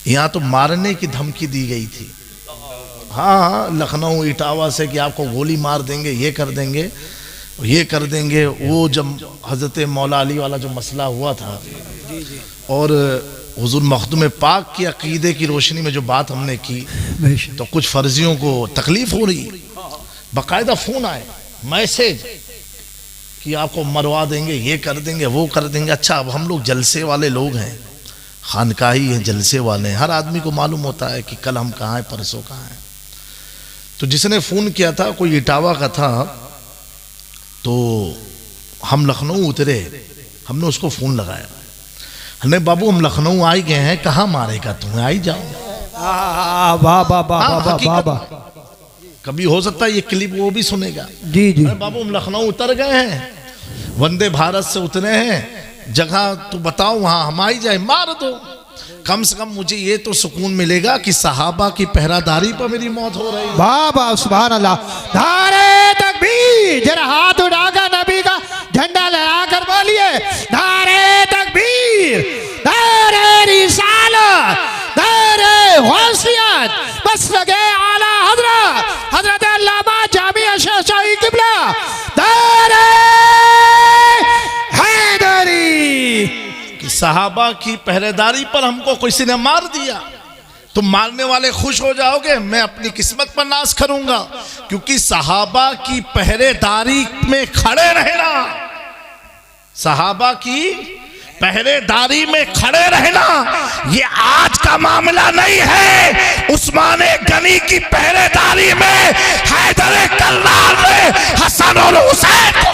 यहाँ तो मारने की धमकी दी गई थी। हाँ, लखनऊ इटावा से कि आपको गोली मार देंगे, ये कर देंगे, ये कर देंगे। वो जब हज़रत मौला अली वाला जो मसला हुआ था और हुजूर मखदूम पाक की अकीदे की रोशनी में जो बात हमने की, तो कुछ फर्जियों को तकलीफ हो रही, बाकायदा फ़ोन आए, मैसेज कि आपको मरवा देंगे, ये कर देंगे, वो कर देंगे। अच्छा, अब हम लोग जलसे वाले लोग हैं, खानकाही हैं, जलसे वाले हैं, हर आदमी को मालूम होता है कि कल हम कहाँ हैं, परसों कहाँ हैं। तो जिसने फ़ोन किया था कोई इटावा का था, तो हम लखनऊ उतरे, हमने उसको फ़ोन लगाया, हमने बाबू हम लखनऊ आ ही गए हैं, कहाँ मारेगा तुम्हें, आई जाओ। कभी हो सकता है ये क्लिप वो भी सुनेगा। जी जी बाबू हम लखनऊ उतर गए हैं, वंदे भारत से उतरे हैं, जगह तो बताओ वहां हम आई जाए, मार दो। कम से कम मुझे ये तो सुकून मिलेगा कि सहाबा की पहरादारी पर मेरी मौत हो रही है। वाह वाह सुभान अल्लाह। नारे तकबीर, जरा हाथ उठाकर नबी का झंडा लहराकर बोलिए नारे तकबीर, नारे रिसालत, नारे गौसियत, बस लगे आला हजरत अल्लामा जामिया शेख शाही किबला, नारे हैदरी। कि सहाबा की पहरेदारी पर हमको किसी ने मार दिया, तुम मारने वाले खुश हो जाओगे, मैं अपनी किस्मत पर नाज करूंगा, क्योंकि सहाबा की पहरेदारी में खड़े रहना, सहाबा की पहरेदारी में खड़े रहना ये आज का मामला नहीं है। उस्मान गनी की पहरेदारी में हैदर कल्लार ने हसन और हुसैन को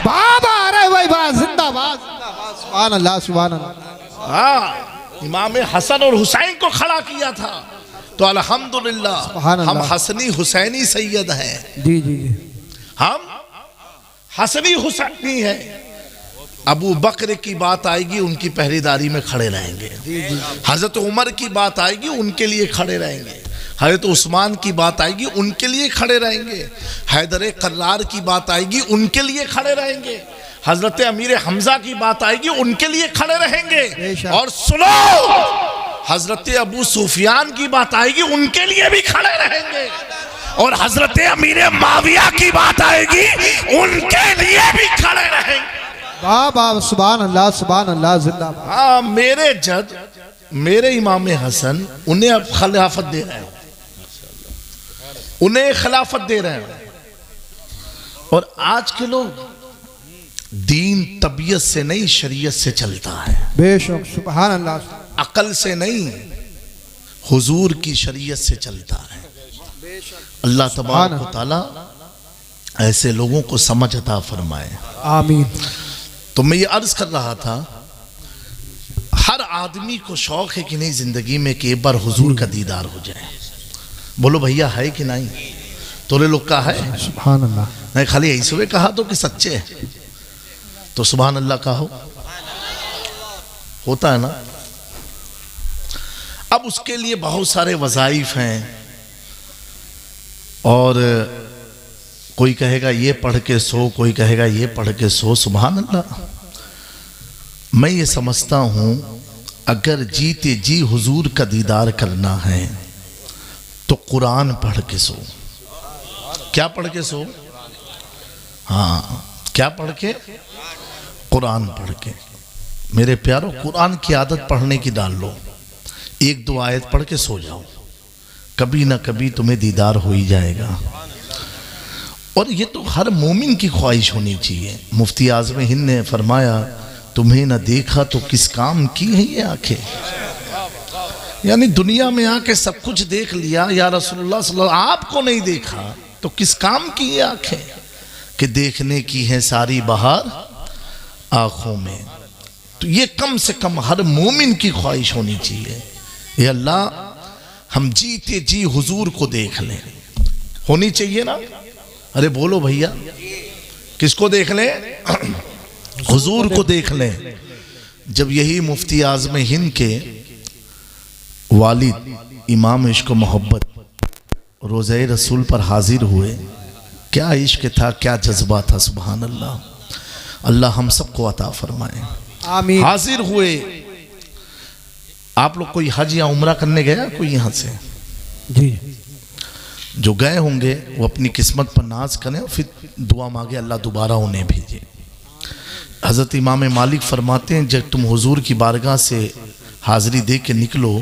बाबा, अरे भाई वाह, जिंदाबाद जिंदाबाद, सुभान अल्लाह सुभान अल्लाह। हाँ, इमाम हसन और हुसैन को खड़ा किया था। तो अल्हम्दुलिल्लाह हम हसनी हुसैनी सैयद हैं। जी जी जी, हम हसनी हुसैनी हैं। अबू बकर की बात आएगी, उनकी पहरेदारी में खड़े रहेंगे। हजरत उमर की बात आएगी, उनके लिए खड़े रहेंगे। हजरत उस्मान की बात आएगी, उनके लिए खड़े रहेंगे। हैदर कल्लार की बात आएगी, उनके लिए खड़े रहेंगे। हजरत अमीर हमजा की बात आएगी, उनके लिए खड़े रहेंगे। और सुनो, हजरत अबू सुफियान की बात आएगी, उनके लिए भी खड़े रहेंगे। और हजरत अमीर माविया की बात आएगी, उनके लिए भी खड़े रहेंगे। वाह वाह सुभान अल्लाह जिंदाबाद। हाँ, मेरे जज, मेरे इमाम हसन, उन्हें अब खिलाफत दे रहे हैं, उन्हें खिलाफत दे रहे हैं। और आज के लोग दीन तबीयत से नहीं, शरीयत से चलता है। बेशक सुभान अल्लाह। अकल से नहीं, हुजूर की शरीयत से चलता है। अल्लाह तबारक व तआला ऐसे लोगों को समझ अता फरमाए, आमीन। तो मैं ये अर्ज कर रहा था, हर आदमी को शौक है कि नहीं जिंदगी में कि एक बार हुजूर का दीदार हो जाए। बोलो भैया है कि नहीं? तोरे लोग का है? सुभान अल्लाह। नहीं खाली ऐसे हुए कहा तो कि सच्चे है, तो सुभान अल्लाह कहो, होता है ना। अब उसके लिए बहुत सारे वज़ाइफ हैं, और कोई कहेगा ये पढ़ के सो, कोई कहेगा ये पढ़ के सो। सुभान अल्लाह। मैं ये समझता हूँ, अगर जीते जी हुजूर का दीदार करना है तो कुरान पढ़ के सो। क्या पढ़ के सो? हाँ, क्या पढ़ के? कुरान पढ़ के। मेरे प्यारों, कुरान की आदत पढ़ने की डाल लो, एक दो आयत पढ़ के सो जाओ, कभी ना कभी तुम्हें दीदार हो ही जाएगा। और ये तो हर मोमिन की ख्वाहिश होनी चाहिए। मुफ्ती आज़म हिंद ने फरमाया, तुम्हें न देखा तो किस काम की है ये आंखें। यानी दुनिया में आके सब कुछ देख लिया, या रसूलुल्लाह सल्लल्लाहु अलैहि वसल्लम आपको नहीं देखा तो किस काम की ये आंखें कि देखने की है सारी बहार आंखों में। तो ये कम से कम हर मोमिन की ख्वाहिश होनी चाहिए, ये अल्लाह हम जीते जी हुजूर को देख लें। होनी चाहिए ना? अरे बोलो भैया, किसको देख लें? हुजूर को देख लें। जब यही मुफ्ती आज़म हिंद के वालिद इमाम इश्क मोहब्बत रोज़े रसूल पर हाजिर हुए, क्या इश्क था, क्या जज्बा था। सुभान अल्लाह। अल्लाह हम सबको अता फरमाए। आमीन। हाजिर हुए, आप लोग कोई हज या उम्रा करने गया कोई यहाँ से? जी जो गए होंगे वो अपनी किस्मत पर नाज करें और फिर दुआ मांगे अल्लाह दोबारा उन्हें भेजे। हज़रत इमाम मालिक फरमाते हैं जब तुम हुजूर की बारगाह से हाज़िरी दे के निकलो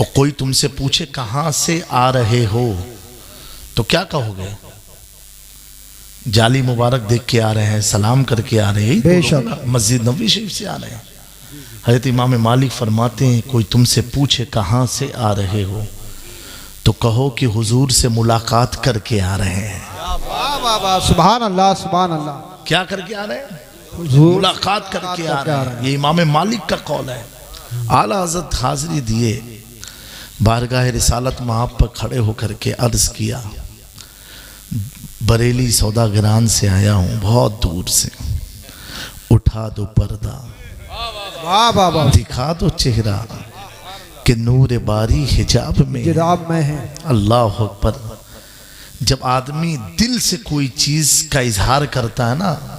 और कोई तुमसे पूछे कहाँ से आ रहे हो तो क्या कहोगे? जाली मुबारक देख के आ रहे हैं, सलाम करके आ रहे हैं, बेशक मस्जिद नबवी शरीफ से आ रहे हैं। हज़रत इमाम मालिक फरमाते हैं कोई तुमसे पूछे कहाँ से आ रहे हो तो कहो कि हुजूर से मुलाकात करके आ रहे हैं। वाह वाह वाह, सुभान अल्लाह सुभान अल्लाह। क्या करके आ रहे हैं? हुजूर मुलाकात करके आ रहे हैं। ये इमाम मालिक का कौल है। आला हज़रत हाज़िरी दिए, बारगाह रिसालत महाब पर खड़े होकर के अर्ज़ किया बरेली सौदागरान से आया हूँ बहुत दूर से, उठा दो पर्दा वाह वाह वाह, दिखा दो चेहरा कि नूर बारी हिजाब में जिराब में है। अल्लाह अकबर। जब आदमी दिल से कोई चीज का इजहार करता है ना,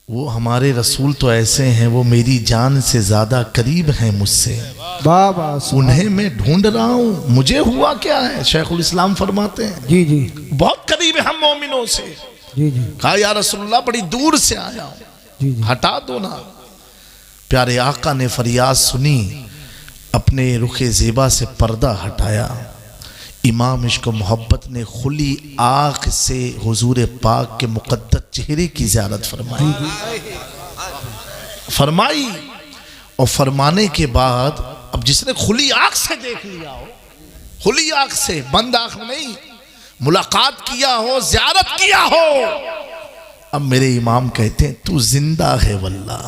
वो हमारे रसूल तो ऐसे हैं, वो मेरी जान से ज्यादा करीब हैं मुझसे, वाह वाह, उन्हें मैं ढूंढ रहा हूँ, मुझे हुआ क्या है? शेखुल इस्लाम फरमाते हैं जी जी बहुत करीब है हम मोमिनों से। जी जी कहा या रसूलुल्लाह बड़ी दूर से आया हूँ, जी जी, हटा दो ना। प्यारे आका ने फरियाद सुनी, अपने रुखे ज़ेबा से पर्दा हटाया। इमाम इश्क मोहब्बत ने खुली आँख से हुजूर पाक के मुक़द्दस चेहरे की ज़ियारत फरमाई और फरमाने के बाद अब जिसने खुली आँख से देख लिया हो, खुली आँख से, बंद आँख नहीं, मुलाकात किया हो, ज़ियारत किया हो, अब मेरे इमाम कहते हैं तू जिंदा है वल्लाह।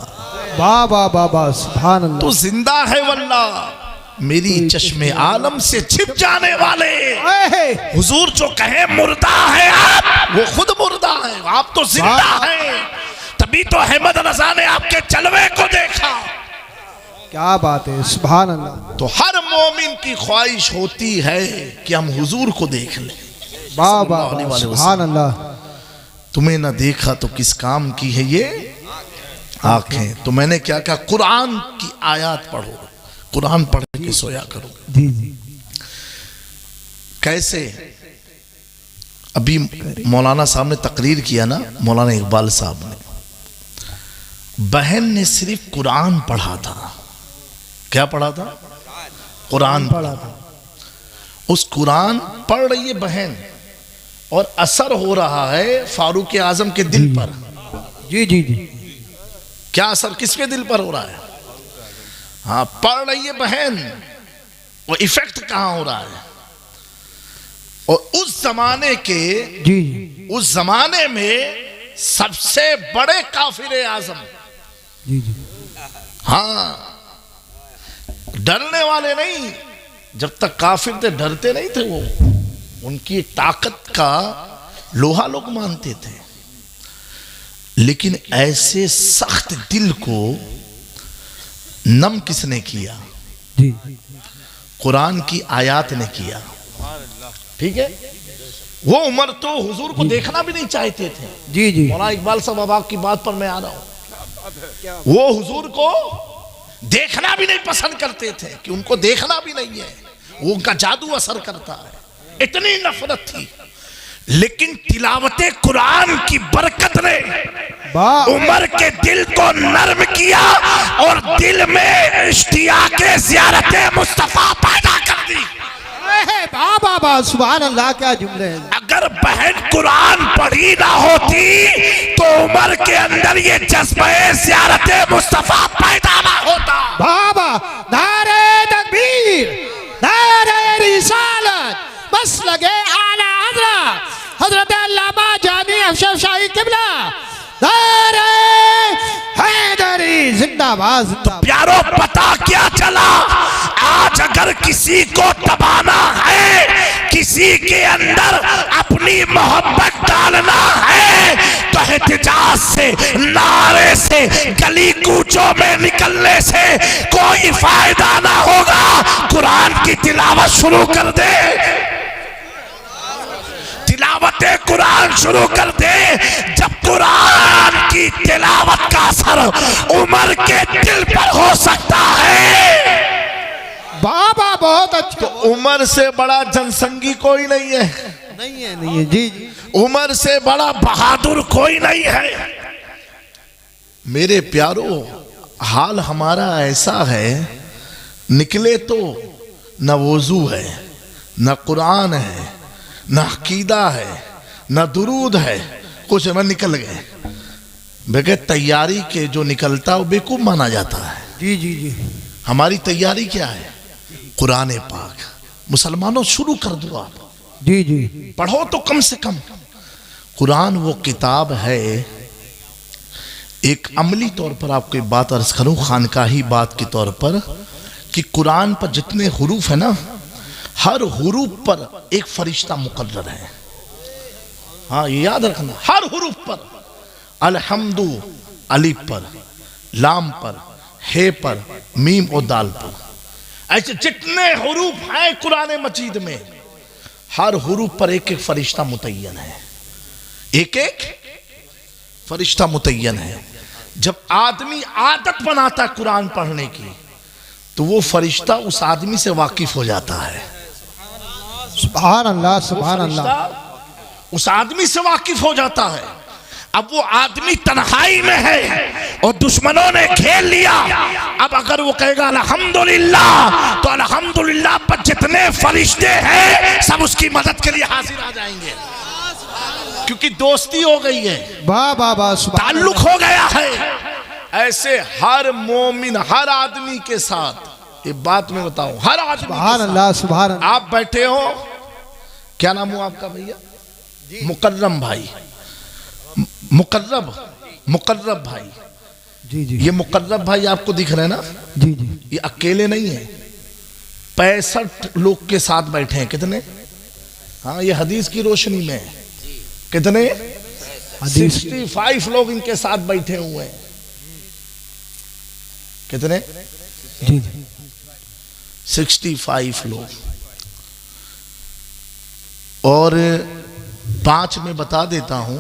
वाह वाह वाह वाह, सुभान अल्लाह। तू जिंदा है वल्लाह। मेरी चश्मे आलम से छिप जाने वाले हुजूर जो कहे मुर्दा है आप, वो खुद मुर्दा है, आप तो जिंदा हैं। तभी तो अहमद रजा ने आपके जलवे को देखा। क्या बात है, सुभान अल्लाह। तो हर मोमिन की ख्वाहिश होती है कि हम हुजूर को देख लें। वाह वाह, सुभान अल्लाह। तुम्हें ना देखा तो किस काम की है ये आंखें। तो मैंने क्या कहा, कुरान की आयत पढ़ो, कुरान पढ़ के सोया करो। जी जी, कैसे? अभी मौलाना साहब ने तकरीर किया ना, मौलाना इकबाल साहब ने, बहन ने सिर्फ कुरान पढ़ा था। क्या पढ़ा था? कुरान पढ़ा था। उस कुरान पढ़ रही है बहन और असर हो रहा है फारूक आजम के दिल पर। जी जी जी, क्या असर किसके दिल पर हो रहा है? हाँ, पढ़ रही है बहन, वो इफेक्ट कहां हो रहा है? और उस जमाने के, जी जी, उस जमाने में सबसे बड़े काफिर आजम, जी जी, हाँ, डरने वाले नहीं। जब तक काफिर थे डरते नहीं थे, वो उनकी ताकत का लोहा लोग मानते थे। लेकिन ऐसे सख्त दिल को नम किसने किया? जी, कुरान की आयत ने किया। ठीक है, वो उमर तो हुजूर को देखना भी नहीं चाहते थे। जी जी, मौलाना इकबाल साहब अब आपकी बात पर मैं आ रहा हूं। वो हुजूर को देखना भी नहीं पसंद करते थे कि उनको देखना भी नहीं है, वो उनका जादू असर करता है, इतनी नफरत थी। लेकिन तिलावते कुरान की बरकत ने उमर के दिल को नर्म किया और दिल में इश्तियाक़े ज़ियारते मुस्तफा पैदा कर दी। बाबा बा, सुभान अल्लाह, क्या जुमले हैं। अगर बहन कुरान पढ़ी ना होती तो उमर के अंदर ये जज्बे ज़ियारते मुस्तफा पैदा ना होता। बाबा, नारे तकबीर, नारे रिसालत, बस लगे आला हजरत अल्लामा जानी अफशर शाही किबला, नारे हैदरी जिंदाबाद जिंदाबाद। प्यारो, पता क्या चला? आज अगर किसी को दबाना है, किसी के अंदर अपनी मोहब्बत डालना है, तो एहतिजाज से, नारे से, गली कूचों में निकलने से कोई फायदा ना होगा। कुरान की तिलावत शुरू कर दे, तिलावते कुरान शुरू कर दे। जब कुरान की तिलावत का असर उमर के दिल पर हो सकता है, बहुत अच्छा। तो उम्र से बड़ा जनसंगी कोई नहीं है, नहीं है, नहीं है जी जी। उम्र से बड़ा बहादुर कोई नहीं है। मेरे प्यारो, हाल हमारा ऐसा है, निकले तो न वजू है, न कुरान है, न अकीदा है, न दुरूद है, कुछ न निकल गए। बगैर तैयारी के जो निकलता है वो बेवकूफ माना जाता है। जी जी जी। हमारी तैयारी क्या है? कुरान पाक। मुसलमानों शुरू कर दो आप, जी जी। पढ़ो तो कम से कम। कुरान वो किताब है, एक अमली तौर पर आपको एक बात अर्ज करूं, खानकाही बात के तौर पर, कि कुरान पर जितने हुरूफ है ना, हर हुरूफ पर एक फरिश्ता मुकर्रर है। हाँ, ये याद रखना, हर हुरूफ पर, अलहम्दु अलिफ पर, लाम पर, हे पर, मीम और दाल पर, ऐसे जितने हुरूफ हैं कुरान मजीद में, हर हुरूफ पर एक एक फरिश्ता मुतय्यन है, एक एक फरिश्ता मुतय्यन है। जब आदमी आदत बनाता है कुरान पढ़ने की, तो वो फरिश्ता उस आदमी से वाकिफ हो जाता है। सुभान अल्लाह, सुभान अल्लाह। उस आदमी से वाकिफ हो जाता है। अब वो आदमी तन्हाई में है और दुश्मनों ने घेर लिया, अब अगर वो कहेगा अल्हम्दुलिल्लाह, तो अल्हम्दुलिल्लाह पर जितने फरिश्ते हैं सब उसकी मदद के लिए हाजिर आ जाएंगे, क्योंकि दोस्ती हो गई है, वाह वाह वाह, ताल्लुक हो गया है। ऐसे हर मोमिन, हर आदमी के साथ, ये बात मैं बताऊं, हर आदमी, सुभान अल्लाह, सुभान अल्लाह। आप बैठे हो, क्या नाम हो आपका भैया? मुकर्रम भाई, मुकर्रब भाई। जी जी। ये मुकर्रब भाई आपको दिख रहे हैं ना? जी जी। ये अकेले नहीं है, 65 लोग के साथ बैठे हैं। कितने? हाँ, ये हदीस की रोशनी में है। कितने? 65 लोग इनके साथ बैठे हुए हैं। कितने? जी जी। 65 लोग। और 5 में बता देता हूं,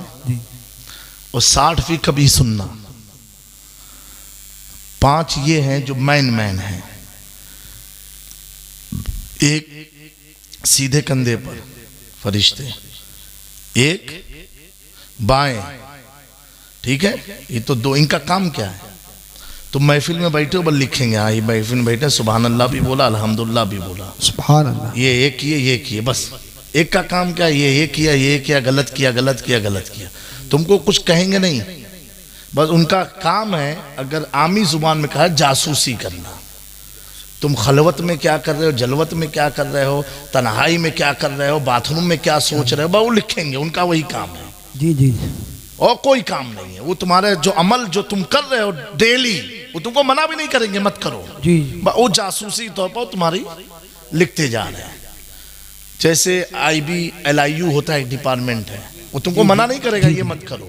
और 60 भी कभी सुनना। 5 ये हैं जो मैन हैं। एक सीधे कंधे पर फरिश्ते, एक बाएं, ठीक है? ये तो दो, इनका काम क्या है? तो महफिल में बैठे हो, बल लिखेंगे, हाँ ये महफिल में बैठे, सुभान अल्लाह भी बोला, अल्हम्दुलिल्लाह भी बोला, सुभान अल्लाह। ये एक किए, ये किए, बस। एक का काम क्या? ये किया, ये किया, गलत किया, गलत किया, गलत किया। तुमको कुछ कहेंगे नहीं, बस उनका काम है, अगर आमी जुबान में कहा, जासूसी करना। तुम खलवत में क्या कर रहे हो, जलवत में क्या कर रहे हो, तन्हाई में क्या कर रहे हो, बाथरूम में क्या सोच रहे हो, वो लिखेंगे, उनका वही काम है। जी जी। और कोई काम नहीं है। वो तुम्हारे जो अमल जो तुम कर रहे हो डेली, वो तुमको मना भी नहीं करेंगे, मत करो जी। वो जासूसी तौर पर तुम्हारी लिखते जा रहे हैं। जैसे IB LIU होता है, एक डिपार्टमेंट है, वो तुमको मना नहीं करेगा ये मत करो,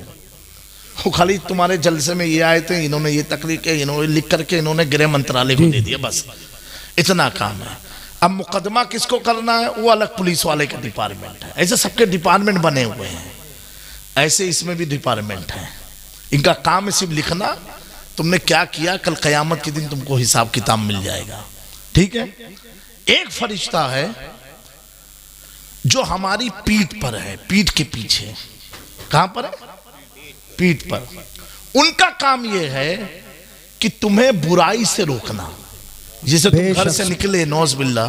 वो खाली तुम्हारे जलसे में ये आए थे, इन्होंने ये तकरीर के, इन्होंने लिख करके इन्होंने गृह मंत्रालय को दे दिया, बस इतना काम है। अब मुकदमा किसको करना है, वो अलग पुलिस वाले का डिपार्टमेंट है। ऐसे सबके डिपार्टमेंट बने हुए हैं, ऐसे इसमें भी डिपार्टमेंट है। इनका काम है सिर्फ लिखना, तुमने क्या किया, कल कयामत के दिन तुमको हिसाब किताब मिल जाएगा, ठीक है? एक फरिश्ता है जो हमारी पीठ पर है, पीठ के पीछे। कहां पर है? पीठ पर। उनका काम यह है कि तुम्हें बुराई से रोकना। जैसे तुम घर से निकले नौज बिल्ला,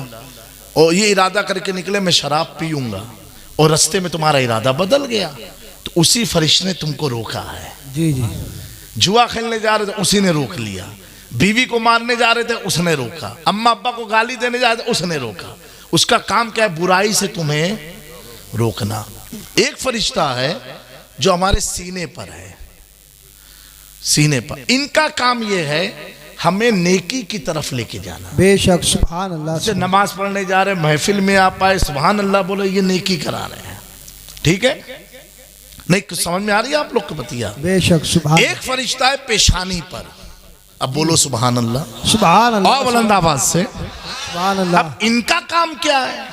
और ये इरादा करके निकले मैं शराब पीऊंगा, और रास्ते में तुम्हारा इरादा बदल गया, तो उसी फरिश्ते ने तुमको रोका है। जी जी। जुआ खेलने जा रहे थे, उसी ने रोक लिया। बीवी को मारने जा रहे थे, उसने रोका। अम्मा अब्बा को गाली देने जा रहे थे, उसने रोका। उसका काम क्या है? बुराई से तुम्हें रोकना। एक फरिश्ता है जो हमारे सीने पर है, सीने पर। इनका काम यह है हमें नेकी की तरफ लेके जाना। बेशक, सुभान अल्लाह। जैसे नमाज पढ़ने जा रहे, महफिल में आप आए, सुभान अल्लाह बोले, ये नेकी करा रहे हैं, ठीक है? नहीं, कुछ समझ में आ रही है आप लोग को बतिया? बेशक, सुभान। एक फरिश्ता है पेशानी पर, अब बोलो सुभान अल्लाह, सुभान अल्लाह, और बुलंद आवाज से सुभान अल्लाह। अब इनका काम क्या है?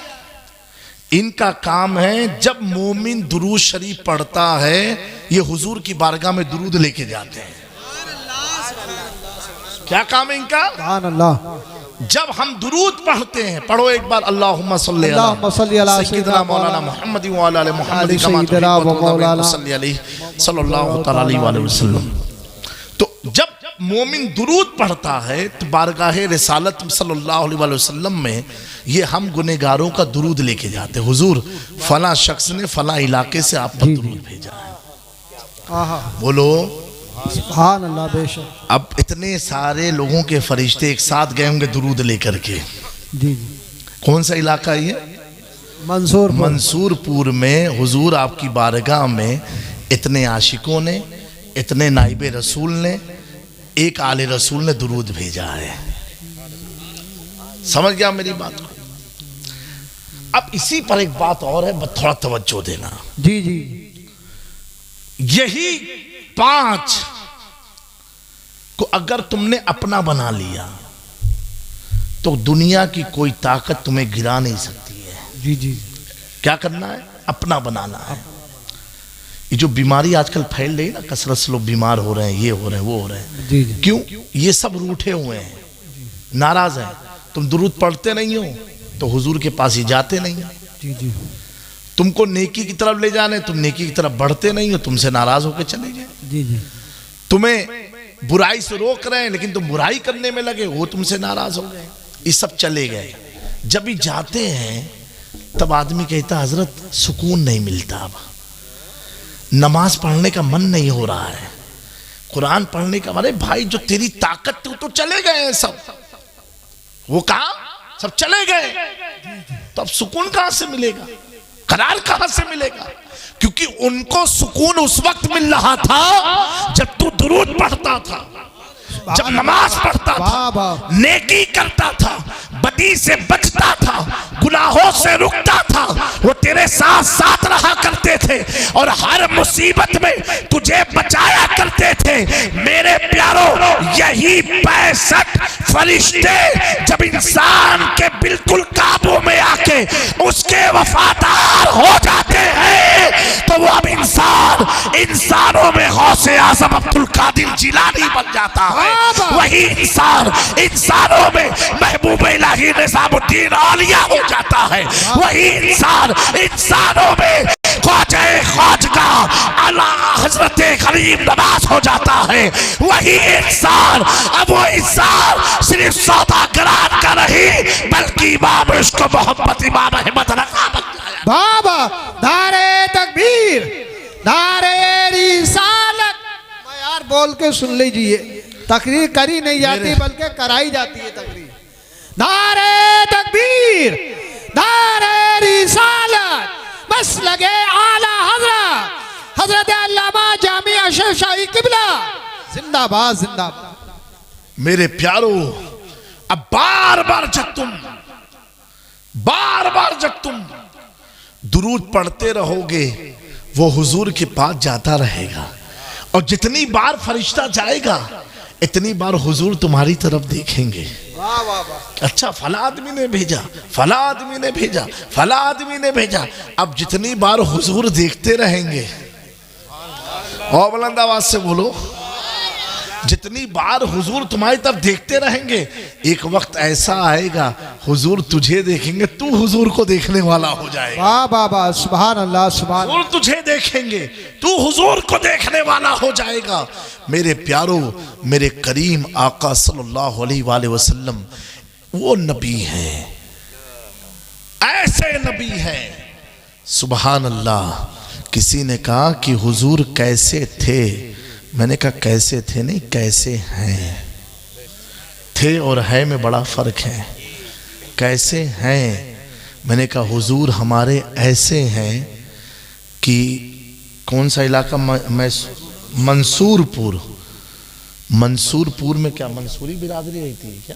इनका काम है जब मोमिन दुरूद शरीफ पढ़ता है, ये हुजूर की बारगाह में दुरूद लेके जाते हैं। क्या काम है इनका? सुभान अल्लाह। जब हम दुरूद पढ़ते हैं, पढ़ो एक बार, अल्लाहुम्मा सल्ली अला सय्यिदना मौलाना मुहम्मद व अला आलि मुहम्मद कमा तुहिब्बु व तुहिब्बु सल्ली अलैहि सल्लल्लाहु तआला अलैहि वसल्लम। तो जब मोमिन दुरूद पढ़ता है तो बारगाहे रिसालत सल्लल्लाहु अलैहि वसल्लम में ये हम गुनहगारों का दुरूद लेके जाते, हुजूर फला शख्स ने फला इलाके से आप पर दुरूद भेजा है। बोलो सुभान अल्लाह। बेशक अब इतने सारे लोगों के फरिश्ते एक साथ गए होंगे दुरूद लेकर के। जी। कौन सा इलाका है ये? मंसूरपुर में हुजूर आपकी बारगाह में इतने आशिकों ने, इतने नाइबे रसूल ने, एक आले रसूल ने दुरूद भेजा है। समझ गया मेरी बात को? अब इसी पर एक बात और है, बस थोड़ा तवज्जो देना। जी जी। यही 5 को अगर तुमने अपना बना लिया तो दुनिया की कोई ताकत तुम्हें गिरा नहीं सकती है। जी जी। क्या करना है? अपना बनाना है। ये जो बीमारी आजकल फैल रही है ना, कसरत से लोग बीमार हो रहे हैं, ये हो रहे हैं, वो हो रहे हैं। जी जी। क्यों? ये सब रूठे हुए हैं, नाराज हैं। तुम दुरूद पढ़ते नहीं हो तो हुजूर के पास ही जाते नहीं हो। जी जी। तुमको नेकी की तरफ ले जाने, तुम नेकी की तरफ बढ़ते नहीं हो, तुमसे नाराज होकर चले गए। जी जी। तुम्हें बुराई से रोक रहे हैं लेकिन तुम बुराई करने में लगे, वो तुमसे नाराज हो गए, ये सब चले गए। जब भी जाते हैं तब आदमी कहता हजरत सुकून नहीं मिलता, अब नमाज पढ़ने का मन नहीं हो रहा है, कुरान पढ़ने का। अरे भाई जो तेरी ताकत थी तो चले गए हैं सब, वो कहा सब चले गए, तो अब सुकून कहां से मिलेगा, करार कहां से मिलेगा? क्योंकि उनको सुकून उस वक्त मिल रहा था जब तू दुरूद पढ़ता था, जब नमाज पढ़ता था, नेकी करता था, बदी से बचता था, गुनाहों से रुकता था। वो तेरे साथ साथ रहा करते थे और हर मुसीबत में तुझे बचाया करते थे। मेरे प्यारों, यही 65 फरिश्ते जब इंसान के बिल्कुल काबू में आके उसके वफादार हो जाते हैं तो वो अब इंसानों में गौसे आज़म अब्दुल कादिर जिलानी बन जाता है। वही इंसान इंसानों में महबूब इलाही निज़ामुद्दीन औलिया हो जाता है। वही इंसान इंसानों में ख्वाजा आला हजरत गरीब नवाज हो जाता है। वही इंसान, अब वो इंसान सिर्फ सौदागरान का नहीं बल्कि इमाम इश्क मोहब्बत इमाम अहमद रज़ा बन जाया। बाबा नारे तकबीर, नारे रिसालत। मैं यार बोल के सुन लीजिए, तकरीर करी नहीं जाती बल्कि कराई जाती है तकरीर। नारे तकबीर, नारे रिसालत, बस लगे आला हजरत अल्लामा जामिया अशरफ शाही किबला जिंदाबाद जिंदाबाद। मेरे प्यारो, अब बार बार जब तुम दुरूद पढ़ते रहोगे वो हुजूर के पास जाता रहेगा, और जितनी बार फरिश्ता जाएगा इतनी बार हुजूर तुम्हारी तरफ देखेंगे। वाह वाह वाह। अच्छा फला आदमी ने भेजा, फला आदमी ने भेजा, फला आदमी ने भेजा। अब जितनी बार हुजूर देखते रहेंगे, और बुलंद आवाज से बोलो, जितनी बार हुजूर तुम्हारी तरफ देखते रहेंगे एक वक्त ऐसा आएगा हुजूर तुझे देखेंगे, तू हुजूर को देखने वाला हो जाएगा। वाह वाह वाह, सुभान अल्लाह सुभान। हुजूर तुझे देखेंगे, तू हुजूर को देखने वाला हो जाएगा। मेरे प्यारो, मेरे करीम आका सल्लल्लाहु अलैहि वसल्लम वो नबी हैं, ऐसे नबी हैं, सुभान अल्लाह। किसी ने कहा कि हुजूर कैसे थे, मैंने कहा कैसे थे नहीं, कैसे हैं। थे और है में बड़ा फर्क है। कैसे हैं, मैंने कहा हुजूर हमारे ऐसे हैं कि कौन सा इलाका, मंसूरपुर। मंसूरपुर में क्या मंसूरी बिरादरी रहती है क्या?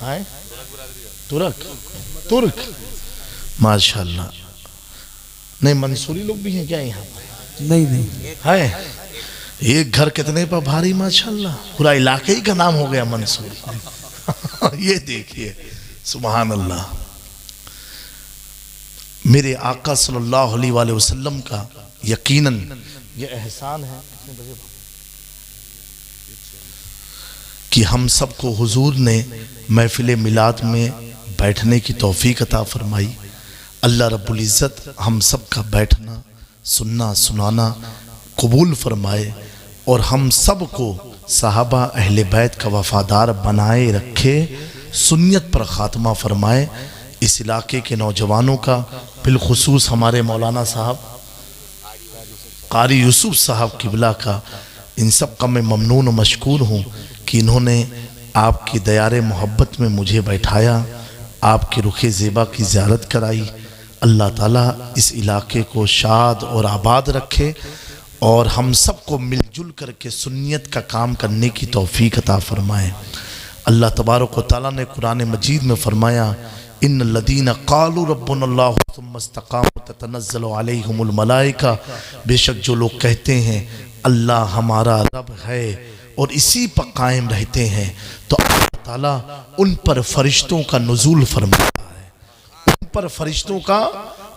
आए तुर्क माशाल्लाह। नहीं मंसूरी लोग भी हैं क्या यहाँ पर? नहीं है। एक घर कितने पर भारी माशाल्लाह, पूरा इलाके ही का नाम हो गया मंसूरी। ये देखिए सुभान अल्लाह। मेरे आका सल्लल्लाहु अलैहि वसल्लम का यकीनन ये एहसान है कि हम सबको हुजूर ने महफिल मिलाद में बैठने की तौफीक अता फरमाई। अल्लाह रब्बुल इज़्ज़त हम सब का बैठना सुनना सुनाना कबूल फरमाए और हम सब को सहाबा अहले बैत का वफादार बनाए रखे, सुन्नत पर ख़ात्मा फरमाए। इस इलाके के नौजवानों का बिलखुसूस हमारे मौलाना साहब कारी यूसुफ साहब किबला का, इन सब का मैं ममनून और मशकूर हूँ कि इन्होंने आपकी दयारे मोहब्बत में मुझे बैठाया, आपके रुखे ज़ेबा की ज़ियारत कराई। अल्लाह ताला इस इलाके को शाद और आबाद रखे और हम सब को मिलजुल करके सुन्नियत का काम करने की तौफीक अता फरमाए। अल्लाह तबारक व तआला ने कुरान मजीद में फरमाया, इन्न लदीना क़ालू रब्बुनल्लाहु सुम्मा इस्तक़ामू ततनज़्ज़लु अलैहिमुल मलाइका, बेशक जो लोग कहते हैं अल्लाह हमारा रब है और इसी पर कायम रहते हैं, तो अल्लाह ताला उन पर फरिश्तों का नुज़ूल फरमाता है, उन पर फरिश्तों का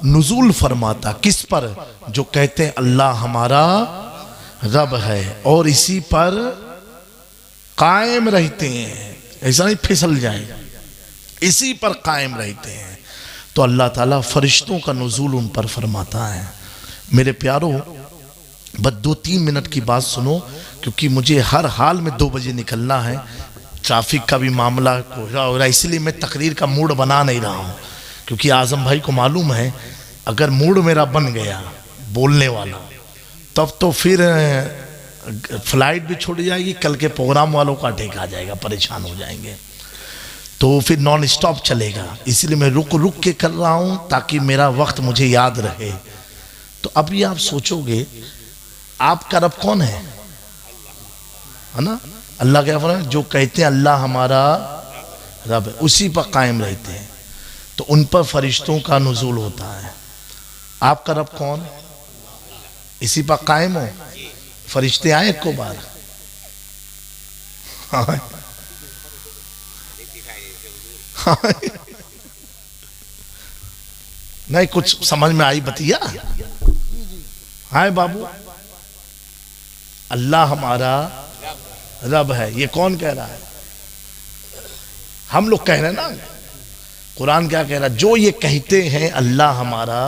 नुज़ूल फरमाता। किस पर? जो कहते हैं अल्लाह हमारा रब है और इसी पर कायम रहते हैं, ऐसा नहीं फिसल जाए, इसी पर कायम रहते हैं, तो अल्लाह ताला फरिश्तों का नुज़ूल उन पर फरमाता है। मेरे प्यारो, बस 2-3 मिनट की बात सुनो, क्योंकि मुझे हर हाल में 2 बजे निकलना है। ट्रैफिक का भी मामला हो रहा है, इसलिए मैं तकरीर का मूड बना नहीं रहा हूँ, क्योंकि आज़म भाई को मालूम है अगर मूड मेरा बन गया बोलने वाला, तब तो फिर फ्लाइट भी छूट जाएगी, कल के प्रोग्राम वालों का अटैक आ जाएगा, परेशान हो जाएंगे, तो फिर नॉन स्टॉप चलेगा। इसलिए मैं रुक रुक के कर रहा हूँ ताकि मेरा वक्त मुझे याद रहे। तो अभी आप सोचोगे आपका रब कौन है ना? अल्लाह क्या फरमाया? जो कहते हैं अल्लाह हमारा रब है, उसी पर कायम रहते हैं, तो उन पर फरिश्तों का नुज़ूल होता है। आपका रब कौन? इसी पर कायम हो, फरिश्ते आए को बार? नहीं कुछ समझ में आई बतिया? हाय बाबू, अल्लाह हमारा रब है, ये कौन कह रहा है? हम लोग कह रहे हैं ना। कुरान क्या कह रहा है? जो ये कहते हैं अल्लाह हमारा,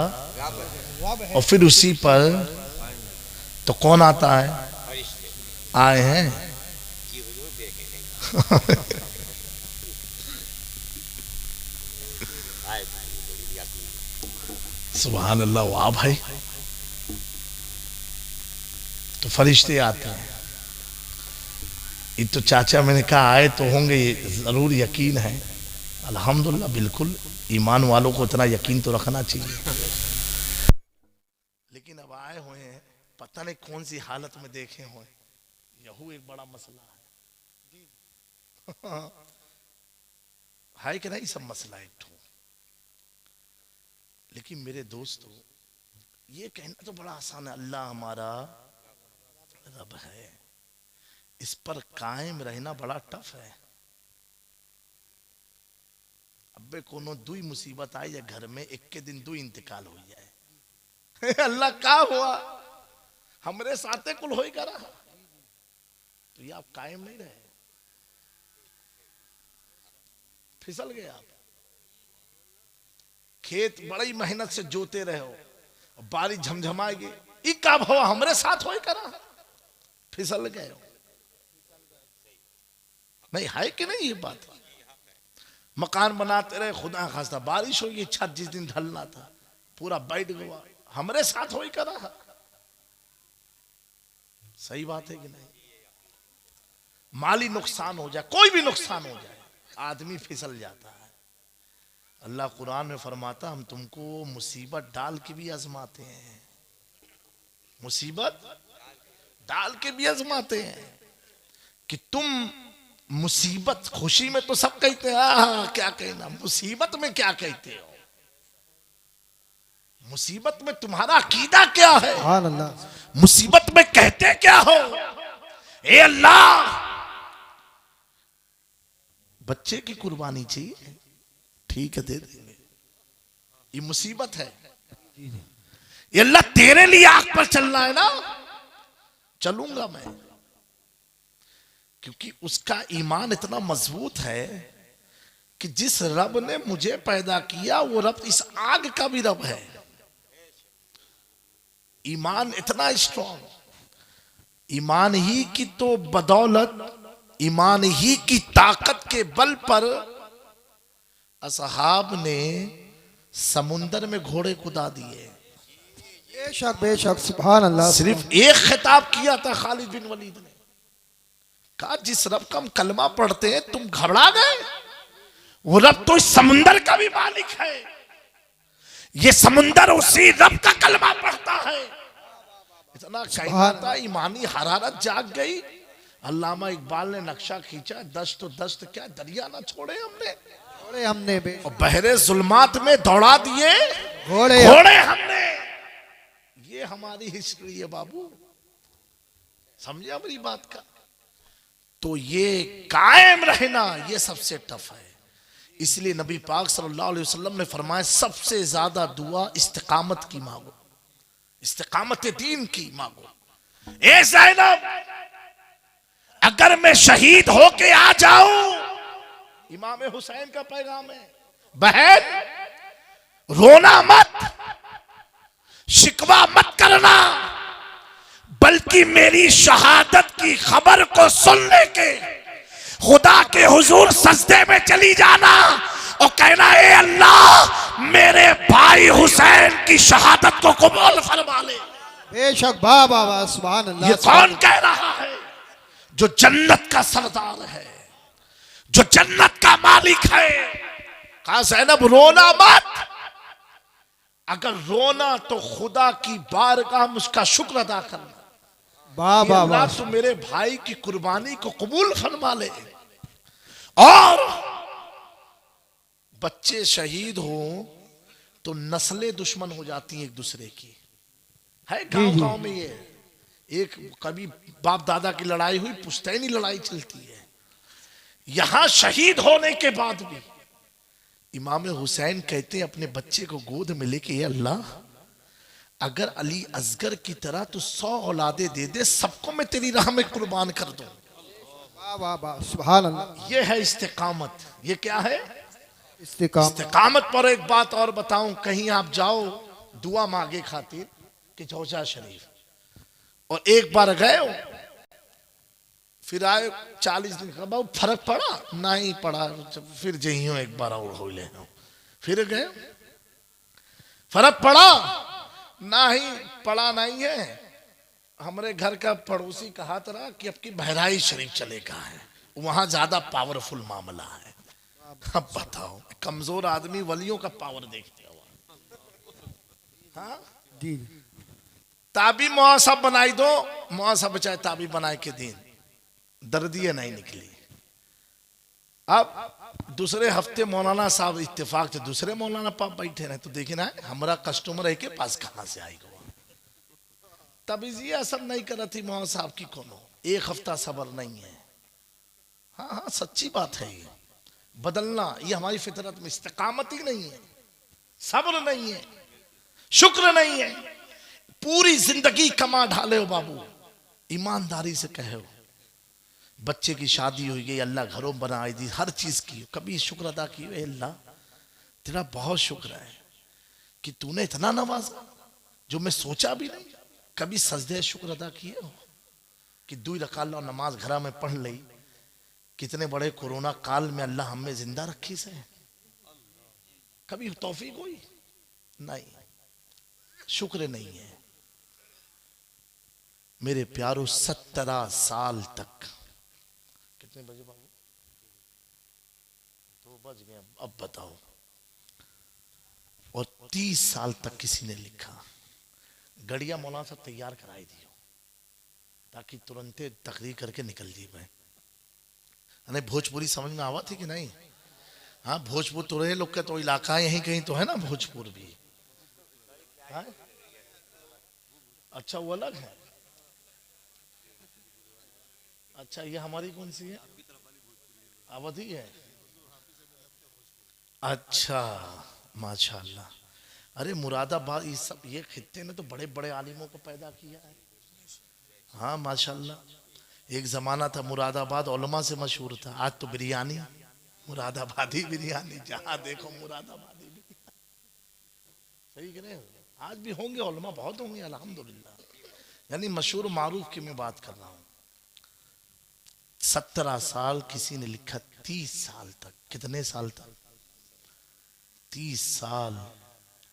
और फिर उसी पर तो कौन आता है? आए हैं। सुभान अल्लाह, वाह भाई, तो फरिश्ते आते हैं। ये तो चाचा मैंने कहा आए तो होंगे, ये जरूर यकीन है। अल्हम्दुलिल्लाह, बिल्कुल ईमान वालों को इतना यकीन तो रखना चाहिए। लेकिन अब आए हुए हैं, पता नहीं कौन सी हालत में देखे हुए, यही एक बड़ा मसला है कि नहीं? सब मसला एक ठो। लेकिन मेरे दोस्तों, ये कहना तो बड़ा आसान है, अल्लाह हमारा रब है, इस पर कायम रहना बड़ा टफ है। अबे कोनो दुई मुसीबत आई या घर में, एक के दिन दुई इंतकाल हो जाए, अल्लाह का हुआ हमरे साथे कुल होई करा, तो ये आप कायम नहीं रहे, फिसल गए आप। खेत बड़ी मेहनत से जोते रहे हो, बारिश झमझमाएगी, ई का भवा हमरे साथ होई करा, फिसल गए हो। नहीं है कि नहीं ये बात? मकान बनाते रहे, खुदा खास्ता बारिश होगी, छत जिस दिन ढलना था पूरा बैठ गया, हमरे साथ होई करा। सही बात है कि नहीं? माली नुकसान हो जाए, कोई भी नुकसान हो जाए, आदमी फिसल जाता है। अल्लाह कुरान में फरमाता, हम तुमको मुसीबत डाल के भी आजमाते हैं, मुसीबत डाल के भी आजमाते हैं, कि तुम मुसीबत, खुशी में तो सब कहते हैं क्या कहना, मुसीबत में क्या कहते हो? मुसीबत में तुम्हारा अकीदा क्या है? मुसीबत में कहते क्या हो? ए अल्लाह, बच्चे की कुर्बानी चाहिए, ठीक है दे देंगे, ये मुसीबत है। ये अल्लाह तेरे लिए आग पर चलना है ना, चलूंगा मैं। क्योंकि उसका ईमान इतना मजबूत है कि जिस रब ने मुझे पैदा किया वो रब इस आग का भी रब है। ईमान इतना स्ट्रॉन्ग, ईमान ही की तो बदौलत, ईमान ही की ताकत के बल पर असहाब ने समुंदर में घोड़े कुदा दिए। बेशक बेशक, सुभान अल्लाह। सिर्फ एक खिताब किया था खालिद बिन वलीद ने, कहा जिस रब का हम कलमा पढ़ते हैं तुम घबरा गए, वो रब तो इस समुंदर का भी मालिक है, ये समुंदर उसी रब का कलमा पढ़ता है। इतना कहना था, ईमानी हरारत जाग गई। अल्लामा इकबाल ने नक्शा खींचा, दस्त दस्त क्या दरिया ना छोड़े हमने, हमने और बहरे जुल्मात में दौड़ा दिए घोड़े घोड़े हमने। ये हमारी हिस्ट्री है बाबू, समझे मेरी बात का। तो ये कायम रहना ये सबसे टफ है। इसलिए नबी पाक सल्लल्लाहु अलैहि वसल्लम ने फरमाया सबसे ज्यादा दुआ इस्तिकामत की मांगो, इस्तिकामत दीन की मांगो। ए ज़ैनब, अगर मैं शहीद होके आ जाऊं, इमाम हुसैन का पैगाम है, बहन रोना मत, शिकवा मत करना, बल्कि मेरी शहादत की खबर को सुनने के खुदा के हुजूर सजदे में चली जाना और कहना, ए अल्लाह मेरे भाई हुसैन की शहादत को कबूल फरमा ले। बेशक, वाह वाह वाह, सुभान अल्लाह। ये कौन कह रहा है? जो जन्नत का सरदार है, जो जन्नत का मालिक है। कहा ज़ैनब रोना मत, अगर रोना तो खुदा की बारगाह में उसका शुक्र अदा करना, वाह वाह वाह। तो मेरे भाई की कुर्बानी को कबूल फरमा ले। और बच्चे शहीद हो तो नस्लें दुश्मन हो जाती हैं एक दूसरे की, है गांव गांव में ये एक कभी बाप दादा की लड़ाई हुई, पुश्तैनी लड़ाई चलती है। यहां शहीद होने के बाद भी इमाम हुसैन कहते हैं अपने बच्चे को गोद में लेके, ये अल्लाह अगर अली असगर की तरह तो 100 औलादे दे दे, सबको मैं तेरी राह में कुर्बान कर दूं। वाह वाह वाह, सुभान अल्लाह। ये है इस्तिकामत। ये क्या है? इस्तिकामत। इस्तिकामत पर एक बात और बताऊं, कहीं आप जाओ दुआ मांगे खातिर कि चौचा शरीफ, और एक बार गए हो फिर आए 40 दिन का, बहुत फर्क पड़ा? नहीं पड़ा, फिर जइयो एक बार और हो ले, फिर गए, फर्क पड़ा? नहीं पड़ा नहीं है। हमारे घर का पड़ोसी कहा था कि अब की बहराइच शरीफ चलेगा है, वहां ज्यादा पावरफुल मामला है। अब बताओ, कमजोर आदमी वलियों का पावर देखते हो। हाँ जी, ताबी मुआसा बनाई दो, मुआसा बचाए ताबी बनाए के दिन दर्दियां नहीं निकली। अब दूसरे हफ्ते मौलाना साहब इत्तेफाक से दूसरे मौलाना पाप बैठे रहे, तो देखे ना हमारा कस्टमर है के पास कहां से आएगा। तबीजिया सब नहीं कर रही मौलाना साहब की, कोनो एक हफ्ता सबर नहीं है। हाँ हाँ सच्ची बात है, ये बदलना ये हमारी फितरत में इस्तिकामत ही नहीं है, सब्र नहीं है, शुक्र नहीं है। पूरी जिंदगी कमा ढाले हो बाबू, ईमानदारी से कहे हो, बच्चे की शादी हो गई, अल्लाह घरों बनाई दी, हर चीज की, कभी शुक्र अदा की? अल्लाह तेरा बहुत शुक्र है कि तूने इतना नवाजा जो मैं सोचा भी नहीं। कभी सजदे शुक्र अदा किए हो कि 2 रकात नमाज घरा में पढ़ ली? कितने बड़े कोरोना काल में अल्लाह हमें जिंदा रखी से, कभी तौफीक हुई नहीं? शुक्र नहीं है मेरे प्यारों। 17 साल तक, कितने बजे बाबू? 2 बज गए, अब बताओ। और 30 साल तक किसी ने लिखा, गड़िया मौलाना साहब तैयार कराई दियो ताकि तुरंत तकरीर करके निकल जी मैं। अरे भोजपुरी समझ में आवा थी कि नहीं? हाँ भोजपुर तो रहे लोग का तो इलाका यहीं कहीं तो है ना भोजपुर भी। हाँ? अच्छा वो अलग है। अच्छा ये हमारी कौन सी है? अवधि है। अच्छा माशाल्लाह। अरे मुरादाबाद ये सब ये खित्ते ने तो बड़े बड़े आलिमों को पैदा किया है। हाँ माशाल्लाह। एक जमाना था मुरादाबाद उलमा से मशहूर था, आज तो बिरयानी, मुरादाबादी बिरयानी, जहां देखो मुरादाबादी बिरयानी। सही कह रहे हो? आज भी होंगे उलमा, बहुत होंगे अल्हम्दुलिल्लाह। यानी मशहूर मारूफ की मैं बात कर रहा हूं। 17 साल किसी ने लिखा, 30 साल तक, कितने साल तक? 30 साल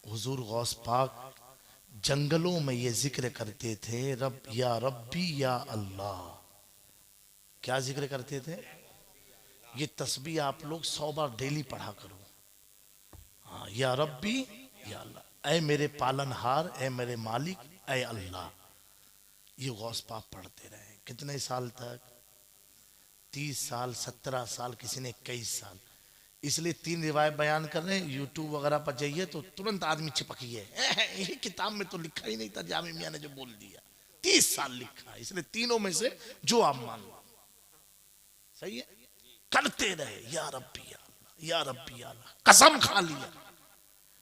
हुजूर गौस पाक जंगलों में ये जिक्र करते थे, रब या रब्बी या अल्लाह। क्या जिक्र करते थे? ये तस्बीह आप लोग 100 बार डेली पढ़ा करो। हाँ, या रब्बी या अल्लाह, ऐ मेरे पालनहार, ऐ मेरे मालिक, ऐ अल्लाह। ये गौस पाक पढ़ते रहे। कितने साल तक? 30 साल, 17 साल, किसी ने 21 साल। इसलिए 3 रिवायत बयान कर रहे हैं। यूट्यूब वगैरह पर जाइए तो तुरंत आदमी चिपकी है, ये किताब में तो लिखा ही नहीं था, जामी मियां ने जो बोल दिया। 30 साल लिखा है, इसलिए तीनों में से जो आप मान लो सही है। करते रहे, या रब्बी या अल्लाह, या रब्बी या अल्लाह। कसम खा लिया,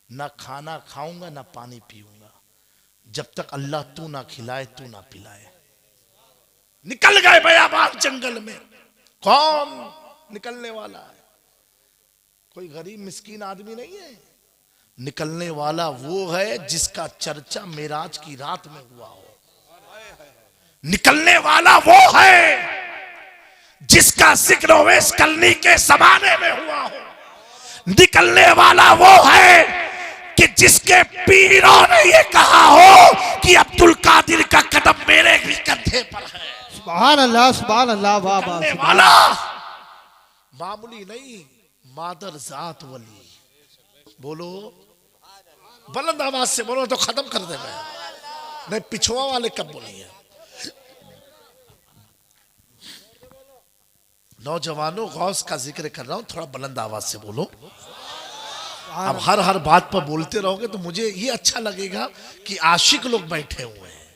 ना खाना खाऊंगा ना पानी पीऊंगा जब तक अल्लाह तू ना खिलाए, तू ना पिलाए। निकल गए बयाबान जंगल में। कौन निकलने वाला है? कोई गरीब मिस्कीन आदमी नहीं है। निकलने वाला वो है जिसका चर्चा मेराज की रात में हुआ हो। निकलने वाला वो है जिसका जिक्र ओवैस करनी के जमाने में हुआ हो। निकलने वाला वो है कि जिसके पीरों ने ये कहा हो कि अब्दुल कादिर का कदम मेरे भी कंधे पर है। सुभान अल्लाह, सुभान अल्लाह, वाह वाह। निकलने वाला मामूली नहीं, मादर जात वली। बोलो, बुलंद आवाज से बोलो तो खत्म कर दे। मैं नहीं, पिछुआ वाले कब बोलेंगे? नौजवानों, गौस का जिक्र कर रहा हूं, थोड़ा बुलंद आवाज से बोलो। अब हर बात पर बोलते रहोगे तो मुझे ये अच्छा लगेगा कि आशिक लोग बैठे हुए हैं,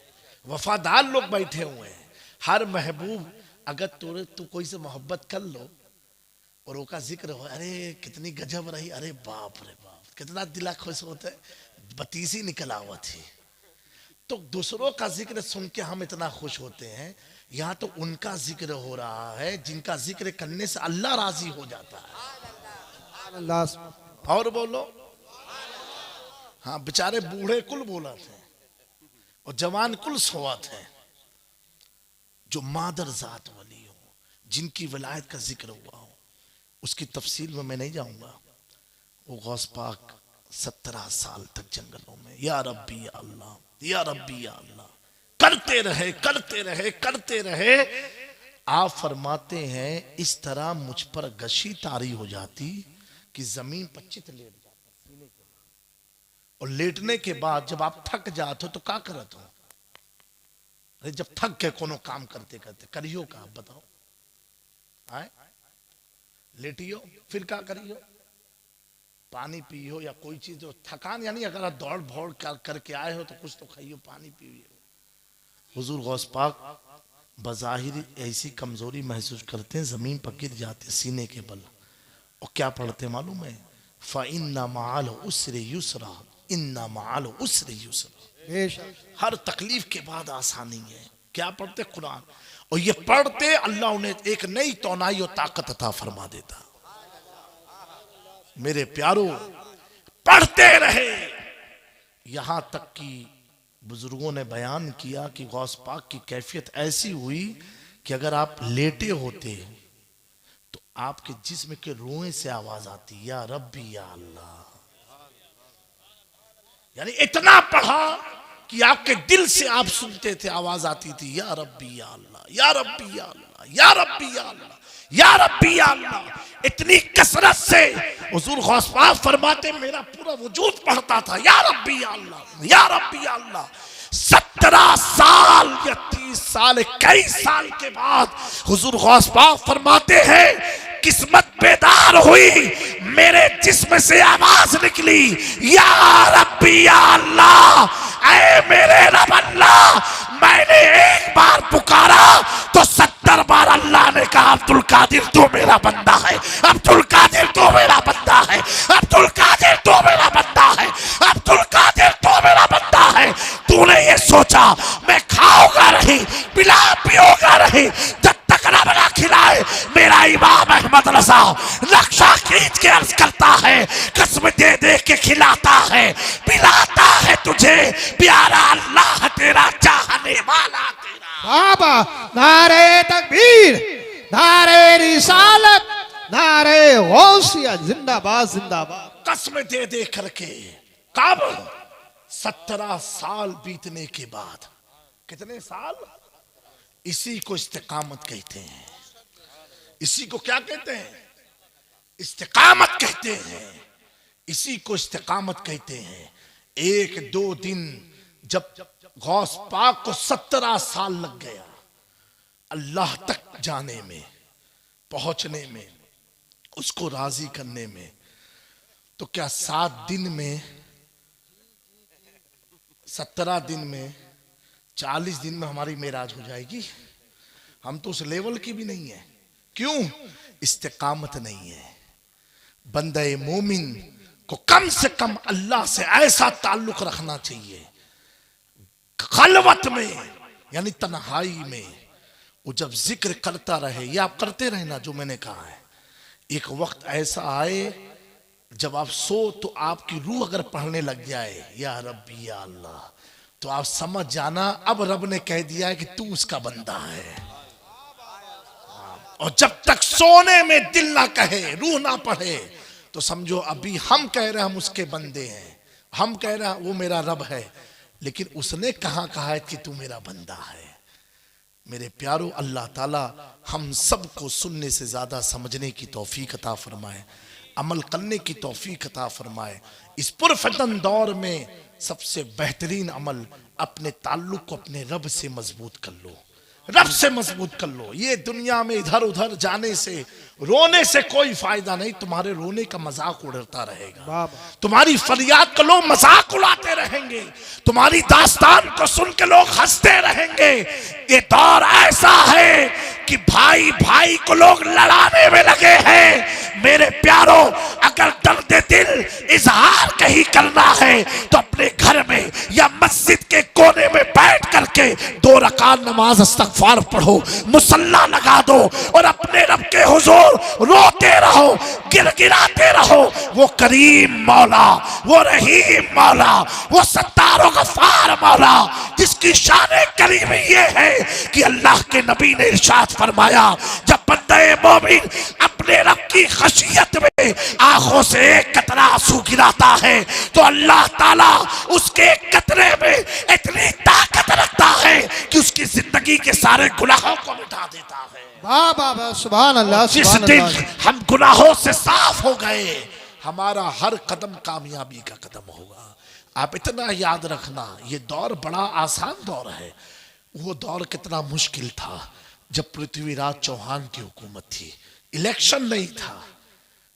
वफादार लोग बैठे हुए हैं। हर महबूब अगर तू कोई से मोहब्बत कर लो और उसका जिक्र हो, अरे कितनी गजब रही, अरे बाप रे बाप, कितना दिला खुश होता है, बतीसी निकल आवा थी। तो दूसरों का जिक्र सुन के हम इतना खुश होते हैं। यहाँ तो उनका जिक्र हो रहा है जिनका जिक्र करने से अल्लाह राजी हो जाता है। और बोलो, हाँ, बेचारे बूढ़े कुल बोला थे और जवान कुल सोआ थे। जो मादर जात वाली हो, जिनकी विलायत का जिक्र हुआ हो, उसकी तफसील में मैं नहीं जाऊंगा। वो गौस पाक 17 साल तक जंगलों में या रब्बी या अल्लाह, या रब्बी या अल्लाह करते रहे, करते रहे, करते रहे। आप फरमाते हैं इस तरह मुझ पर गशी तारी हो जाती कि जमीन पर चित लेट जाता सीने के बाद। और लेटने के बाद जब आप थक जाते हो तो क्या करते हो? अरे जब थक के कोनो काम करते करते करियो का, आप बताओ। आए लेटियो, फिर क्या करियो? पानी पियो या कोई चीज जो थकान, यानी अगर आप दौड़ भौड़ करके आए हो तो कुछ तो खाइयो, पानी पियो। हुजूर गौस पाक बज़ाहिर ऐसी कमजोरी महसूस करते हैं, जमीन पर गिर जाते सीने के बल। और क्या पढ़ते मालूम है? फ़इन्ना मअल उसरि युसरा, इन्ना मअल उसरि युसरा। हर तकलीफ के बाद आसानी है। क्या पढ़ते? कुरान। और ये पढ़ते अल्लाह उन्हें एक नई तौनाई और ताकत अता फरमा देता। मेरे प्यारो, पढ़ते रहे। यहां तक कि बुजुर्गों ने बयान किया कि गौस पाक की कैफियत ऐसी हुई कि अगर आप लेटे होते तो आपके जिस्म के रोए से आवाज आती, या रब्बी या अल्लाह। यानी इतना पढ़ा कि आपके दिल से आप सुनते थे, आवाज आती थी, या रब्बी या अल्लाह, या रब्बी या अल्लाह, या रब्बी या अल्लाह, या रब्बी या अल्लाह। इतनी कसरत से हुजूर गौस पाक फरमाते मेरा पूरा वजूद पढ़ता था, या रब्बी या अल्लाह, या रब्बी या अल्लाह। 17 साल या 30 साल, 21 साल के बाद हुजूर गौस पाक फरमाते हैं किस्मत बेदार हुई, मेरे जिस्म से आवाज निकली, या रब्बी या अल्लाह, ऐ मेरे रब अल्लाह। मैंने एक बार पुकारा तो 70 बार अल्लाह ने कहा अब्दुल कादिर तू मेरा बंदा है, अब्दुल कादिर तू मेरा बंदा है, अब्दुल कादिर तू मेरा बंदा है, अब्दुल कादिर तू मेरा बंदा है। तूने ये सोचा मैं खाऊंगा नहीं, पिला पियोगा नहीं, जब खिलाए। मेरा इमाम अहमद रजा नक्शा खींच के अर्ज करता है, कसम दे दे के खिलाता है, पिलाता है तुझे प्यारा अल्लाह तेरा, चाहने वाला तेरा। बाबा नारे तकबीर, नारे रिसालत, नारे गौसिया, जिंदाबाद जिंदाबाद। कसम दे दे करके कब 17 साल बीतने के बाद, कितने साल, इसी को इस्तिकामत कहते हैं। इसी को क्या कहते हैं? इस्तिकामत कहते हैं। इसी को इस्तिकामत कहते हैं। एक दो दिन जब गौस पाक को 17 साल लग गया अल्लाह तक जाने में, पहुंचने में, उसको राजी करने में, तो क्या 7 दिन में, 17 दिन में, 40 दिन में हमारी मेराज हो जाएगी? हम तो उस लेवल की भी नहीं है। क्यों? इस्तिकामत नहीं है। बंदे मोमिन को कम से कम अल्लाह से ऐसा ताल्लुक रखना चाहिए, खलवत में यानी तन्हाई में, वो जब जिक्र करता रहे, या आप करते रहे ना जो मैंने कहा है। एक वक्त ऐसा आए जब आप सो तो आपकी रूह अगर पढ़ने लग जाए या रब्बी या अल्लाह, तो आप समझ जाना अब रब ने कह दिया है कि तू उसका बंदा है। और जब तक सोने में दिल ना कहे, रूह ना पढ़े, तो समझो अभी हम कह रहे हैं हम उसके बंदे हैं, हम कह रहे हैं वो मेरा रब है, लेकिन उसने कहाँ कहा है कि तू मेरा बंदा है। मेरे प्यारो, अल्लाह ताला हम सबको सुनने से ज्यादा समझने की तौफीक अता फरमाए, अमल करने की तौफीक अता फरमाए। इस पुरफतन दौर में सबसे बेहतरीन अमल, अपने ताल्लुक को अपने रब से मजबूत कर लो, रब से मजबूत कर लो। ये दुनिया में इधर उधर जाने से, रोने से कोई फायदा नहीं। तुम्हारे रोने का मजाक उड़ता रहेगा, तुम्हारी फरियाद का लोग मजाक उड़ाते रहेंगे, तुम्हारी दास्तान को सुन के लोग हंसते रहेंगे। ये दौर ऐसा है कि भाई भाई को लोग लड़ाने में लगे हैं। मेरे प्यारो, अगर दर्द दिल इजहार कहीं करना है तो अपने घर में या मस्जिद के कोने में बैठ करके 2 रकात नमाज इस्तगफार पढ़ो, मुसल्ला लगा दो और अपने रब के हुजूर रोते रहो, गिड़गिड़ाते रहो। वो करीम मौला, वो रहीम मौला, वो सत्तार और गफ्फार मौला, जिसकी शान करीम ये है कि अल्लाह के नबी ने इरशाद फरमाया, जब बंदे मोमिन अपने रब की खशियत में आंखों से एक कतरा आंसू गिराता है तो अल्लाह ताला उसके कतरे में इतनी ताकत रखता है कि उसकी जिंदगी के सारे गुनाहों को मिटा देता है। वाह वाह वाह, सुभान अल्लाह। जिस दिन हम गुनाहों से साफ हो गए, हमारा हर कदम कामयाबी का कदम होगा। आप इतना याद रखना, ये दौर बड़ा आसान दौर है। वो दौर कितना मुश्किल था जब पृथ्वीराज चौहान की हुकूमत थी। इलेक्शन नहीं था,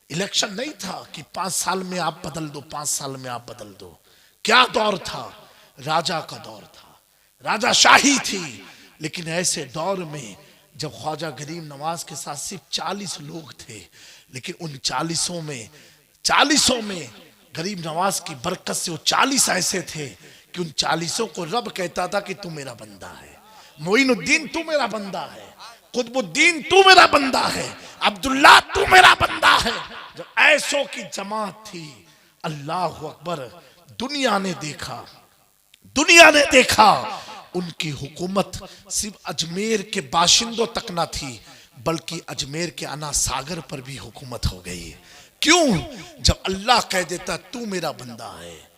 इलेक्शन नहीं था कि 5 साल में आप बदल दो, 5 साल में आप बदल दो। क्या दौर था? राजा का दौर था, राजाशाही थी। लेकिन ऐसे दौर में जब ख्वाजा गरीब नवाज के साथ सिर्फ 40 लोग थे, लेकिन उन 40 में गरीब नवाज की बरकत से वो 40 ऐसे थे कि उन 40 को रब कहता था कि तू मेरा बंदा है, मोइनुद्दीन तू मेरा बंदा है, कुतुबुद्दीन तू मेरा बंदा है, अब्दुल्ला तू मेरा बंदा है। जब ऐसों की जमात थी, अल्लाह अकबर, दुनिया ने देखा उनकी हुकूमत सिर्फ अजमेर के बाशिंदों तक ना थी, बल्कि अजमेर के अना सागर पर भी हुकूमत हो गई। क्यों? जब अल्लाह कह देता तू मेरा बंदा है,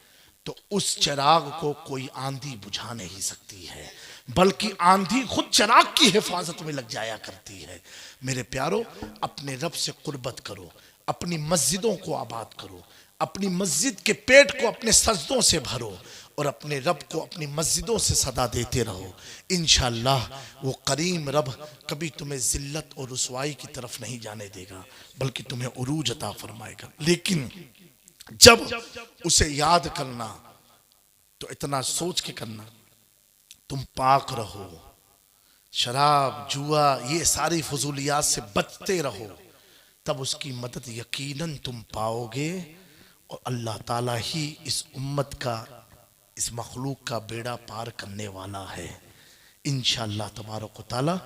तो उस चिराग को कोई आंधी बुझा नहीं सकती है, बल्कि आंधी खुद चिराग की हिफाजत में लग जाया करती है। मेरे प्यारो, अपने रब से कुर्बत करो, अपनी मस्जिदों को आबाद करो, अपनी मस्जिद के पेट को अपने सजदों से भरो और अपने रब को अपनी मस्जिदों से सदा देते रहो। इंशाअल्लाह वो करीम रब कभी तुम्हें जिल्लत और रुसवाई की तरफ नहीं जाने देगा, बल्कि तुम्हें उरूज अता फरमाएगा। लेकिन जब उसे याद करना तो इतना सोच के करना, तुम पाक रहो, शराब जुआ ये सारी फजूलियात से बचते रहो, तब उसकी मदद यकीनन तुम पाओगे। और अल्लाह ताला ही इस उम्मत का, इस मखलूक का बेड़ा पार करने वाला है। इंशाअल्लाह तबारक व तआला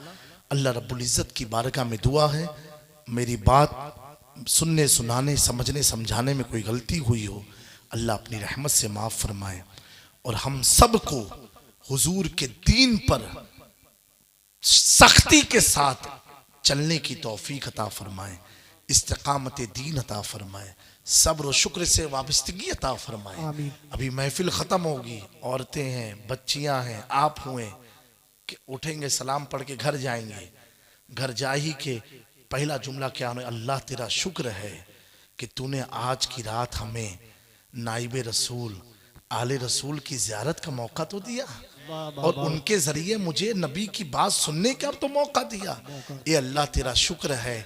अल्लाह रब्बुल इज़्ज़त की बारगाह में दुआ है, मेरी बात सुनने सुनाने समझने समझाने में कोई गलती हुई हो, अल्लाह अपनी रहमत से माफ़ फरमाए और हम सबको हुजूर के दीन पर सख्ती के साथ चलने की तौफीक अता फरमाए, इस्तिकामत दीन अता फरमाए, सब्र और शुक्र से वाबस्तगी अता फरमाए। आमीन। अभी महफिल ख़त्म होगी, औरतें हैं, बच्चियां हैं, आप हुए कि उठेंगे, सलाम पढ़ के घर जाएंगे। घर जा ही के पहला जुमला क्या होना, अल्लाह तेरा शुक्र है कि तूने आज की रात हमें नाइबे रसूल आले रसूल की ज़ियारत का मौका तो दिया और उनके ज़रिए मुझे नबी की बात सुनने का तो मौका दिया। ये अल्लाह तेरा शुक्र है,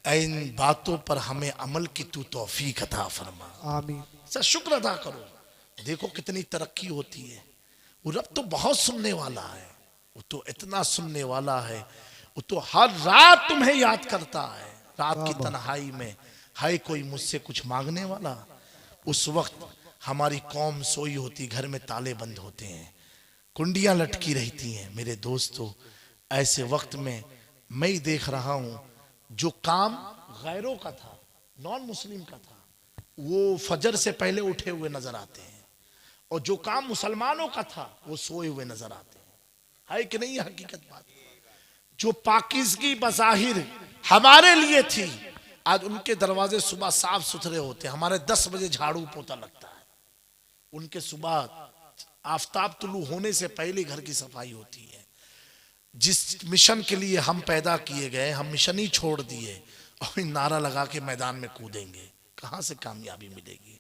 इन बातों पर हमें अमल की तू तौफीक अता फरमा। आमीन। सर शुक्र अदा करो। देखो कितनी तरक्की होती है। वो रब तो बहुत सुनने वाला है, वो तो इतना सुनने वाला है, वो तो हर रात तुम्हें याद करता है। रात की तन्हाई में है कोई मुझसे कुछ मांगने वाला, उस वक्त हमारी कौम सोई होती, घर में ताले बंद होते हैं, कुंडियां लटकी रहती हैं। मेरे दोस्तों, ऐसे वक्त में मैं ही देख रहा हूं, जो काम गैरों का था, नॉन मुस्लिम का था, वो फजर से पहले उठे हुए नजर आते हैं, और जो काम मुसलमानों का था वो सोए हुए नजर आते हैं। है कि नहीं हकीकत बात? जो पाकीज़गी बज़ाहिर हमारे लिए थी, आज उनके दरवाजे सुबह साफ सुथरे होते हैं। हमारे 10 बजे झाड़ू पोता लगता है, उनके सुबह आफताब तुलू होने से पहले घर की सफाई होती है। जिस मिशन के लिए हम पैदा किए गए, हम मिशन ही छोड़ दिए और नारा लगा के मैदान में कूदेंगे, कहां से कामयाबी मिलेगी?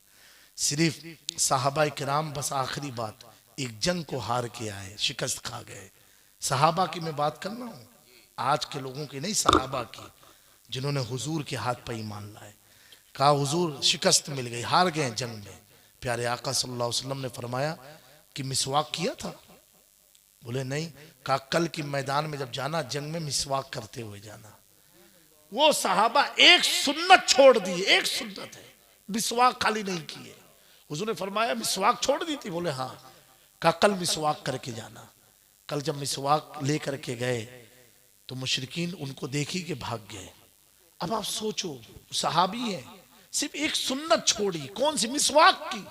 सिर्फ सहाबा किराम बस आखिरी बात एक जंग को हार के आए, शिकस्त खा गए। सहाबा की मैं बात कर रहा हूं, आज के लोगों की नहीं, सहाबा की, जिन्होंने हुजूर के हाथ पर ईमान लाए। कहा हुजूर शिकस्त मिल गई, हार गए जंग में। प्यारे आका सल्लल्लाहु अलैहि वसल्लम ने फरमाया कि मिसवाक किया था? बोले नहीं। कहा कल की मैदान में जब जाना, जंग में मिसवाक करते हुए जाना। वो सहाबा एक सुन्नत छोड़ दी, एक सुन्नत है, मिसवाक खाली नहीं किए। हुजूर ने फरमाया मिसवाक छोड़ दी थी? बोले हाँ। कहा कल मिसवाक करके जाना। कल जब मिसवाक लेकर के गए तो मुशरिकीन उनको देखी के भाग गए। अब आप सोचो, सहाबी है, सिर्फ एक सुन्नत छोड़ी, कौन सी? मिसवाक की।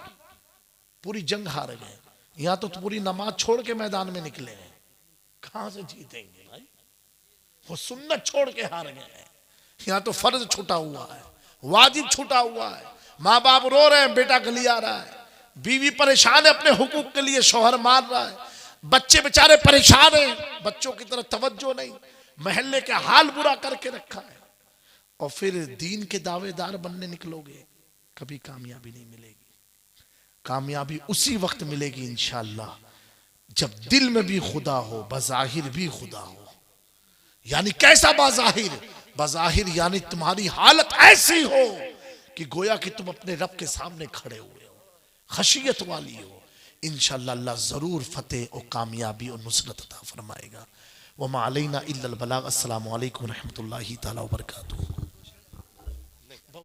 पूरी जंग हार गए। यहाँ तो पूरी नमाज छोड़ के मैदान में निकले हैं, कहां से जीतेंगे भाई? वो सुन्नत छोड़ के हार गए हैं। यहाँ तो फर्ज छूटा हुआ है, वाजिब छूटा हुआ है। माँ बाप रो रहे हैं, बेटा गली आ रहा है, बीवी परेशान है अपने हुकूक के लिए, शौहर मार रहा है, बच्चे बेचारे परेशान हैं, बच्चों की तरफ तवज्जो नहीं, महल्ले के हाल बुरा करके रखा है, और फिर दीन के दावेदार बनने निकलोगे, कभी कामयाबी नहीं मिलेगी। कामयाबी उसी वक्त मिलेगी इंशाअल्लाह जब दिल में भी खुदा हो, बज़ाहिर भी खुदा हो। यानी कैसा बाज़ाहिर? बाज़ाहिर यानी तुम्हारी हालत ऐसी हो कि गोया कि तुम अपने रब के सामने खड़े हुए हो, खशियत वाली हो। इंशाअल्लाह अल्लाह जरूर फतेह और कामयाबी और नुसरत अता फरमाएगा। वमा अलैना इल्लल बलाग। अस्सलामु अलैकुम रहमतुल्लाहि तआला व बरकातुहू।